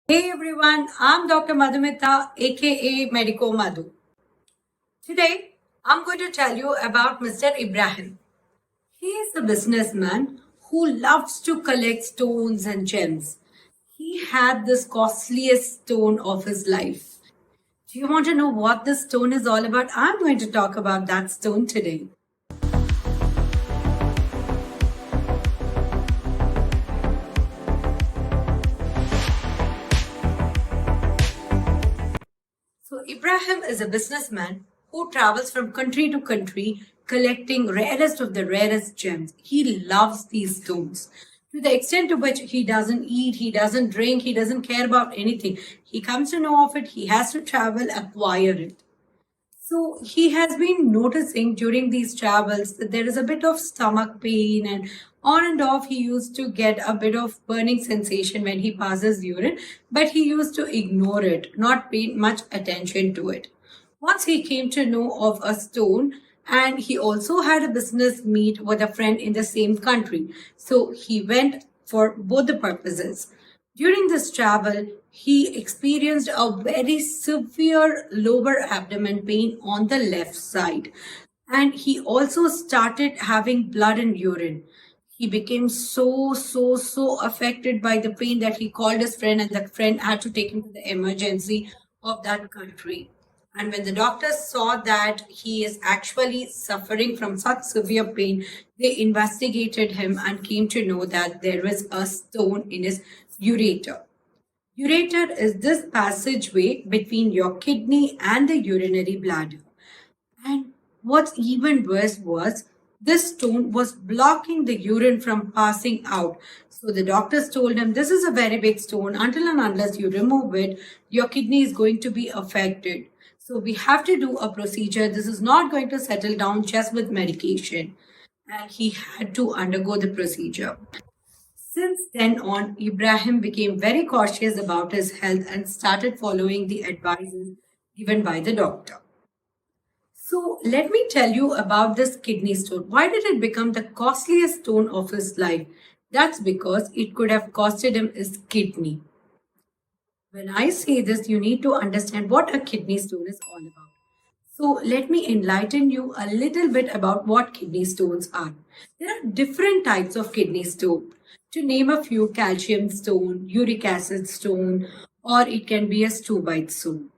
Hey everyone, I'm Dr. Madhumita, aka Medico Madhu. Today, I'm going to tell you about Mr. Ibrahim. He is a businessman who loves to collect stones and gems. He had this costliest stone of his life. Do you want to know what this stone is all about? I'm going to talk about that stone today. So, Ibrahim is a businessman who travels from country to country collecting rarest of the rarest gems. He loves these stones to the extent to which he doesn't eat, he doesn't drink, he doesn't care about anything. He comes to know of it, he has to travel, acquire it. So he has been noticing during these travels that there is a bit of stomach pain, and on and off he used to get a bit of burning sensation when he passes urine, but he used to ignore it, not pay much attention to it. Once he came to know of a stone, and he also had a business meet with a friend in the same country. So he went for both the purposes. During this travel, he experienced a very severe lower abdomen pain on the left side. And he also started having blood and urine. He became so affected by the pain that he called his friend, and that friend had to take him to the emergency of that country. And when the doctors saw that he is actually suffering from such severe pain, they investigated him and came to know that there was a stone in his ureter. Ureter is this passageway between your kidney and the urinary bladder. And what's even worse was this stone was blocking the urine from passing out. So the doctors told him, this is a very big stone. Until and unless you remove it, your kidney is going to be affected. So we have to do a procedure. This is not going to settle down just with medication. And he had to undergo the procedure. Since then on, Ibrahim became very cautious about his health and started following the advices given by the doctor. So let me tell you about this kidney stone. Why did it become the costliest stone of his life? That's because it could have costed him his kidney. When I say this, you need to understand what a kidney stone is all about. So let me enlighten you a little bit about what kidney stones are. There are different types of kidney stone. To name a few, calcium stone, uric acid stone, or it can be a stobite stone.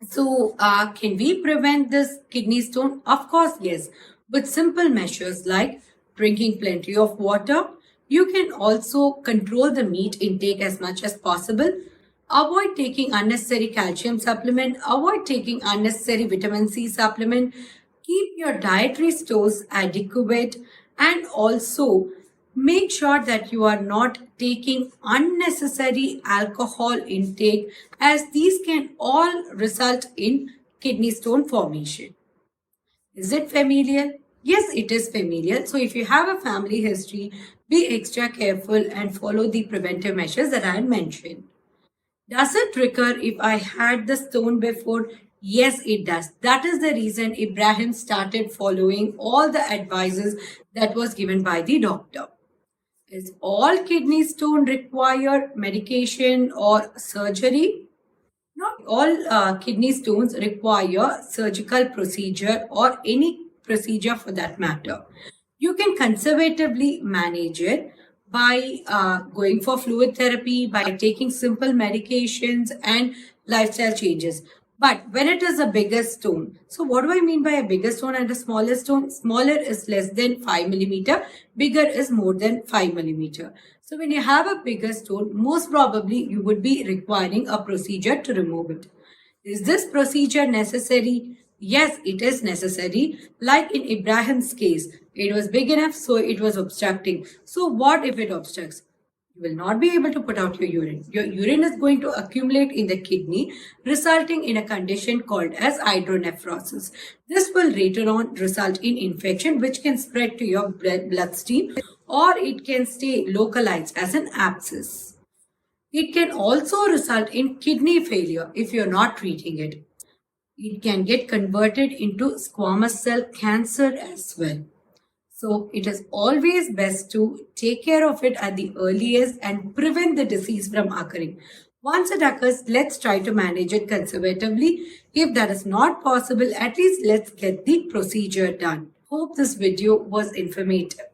So, can we prevent this kidney stone? Of course, yes. With simple measures like drinking plenty of water, you can also control the meat intake as much as possible. Avoid taking unnecessary calcium supplement. Avoid taking unnecessary vitamin C supplement. Keep your dietary stores adequate, and also make sure that you are not taking unnecessary alcohol intake, as these can all result in kidney stone formation. Is it familiar? Yes, it is familiar. So if you have a family history, be extra careful and follow the preventive measures that I mentioned. Does it recur if I had the stone before? Yes, it does. That is the reason Ibrahim started following all the advices that was given by the doctor. Is all kidney stone require medication or surgery? Not all kidney stones require surgical procedure or any procedure for that matter. You can conservatively manage it by going for fluid therapy, by taking simple medications and lifestyle changes. But when it is a bigger stone, so what do I mean by a bigger stone and a smaller stone? Smaller is less than 5 millimeter, bigger is more than 5 millimeter. So when you have a bigger stone, most probably you would be requiring a procedure to remove it. Is this procedure necessary? Yes, it is necessary. Like in Ibrahim's case, it was big enough, so it was obstructing. So what if it obstructs? You will not be able to put out your urine. Your urine is going to accumulate in the kidney, resulting in a condition called as hydronephrosis. This will later on result in infection, which can spread to your bloodstream, or it can stay localized as an abscess. It can also result in kidney failure if you're not treating it. It can get converted into squamous cell cancer as well. So it is always best to take care of it at the earliest and prevent the disease from occurring. Once it occurs, let's try to manage it conservatively. If that is not possible, at least let's get the procedure done. Hope this video was informative.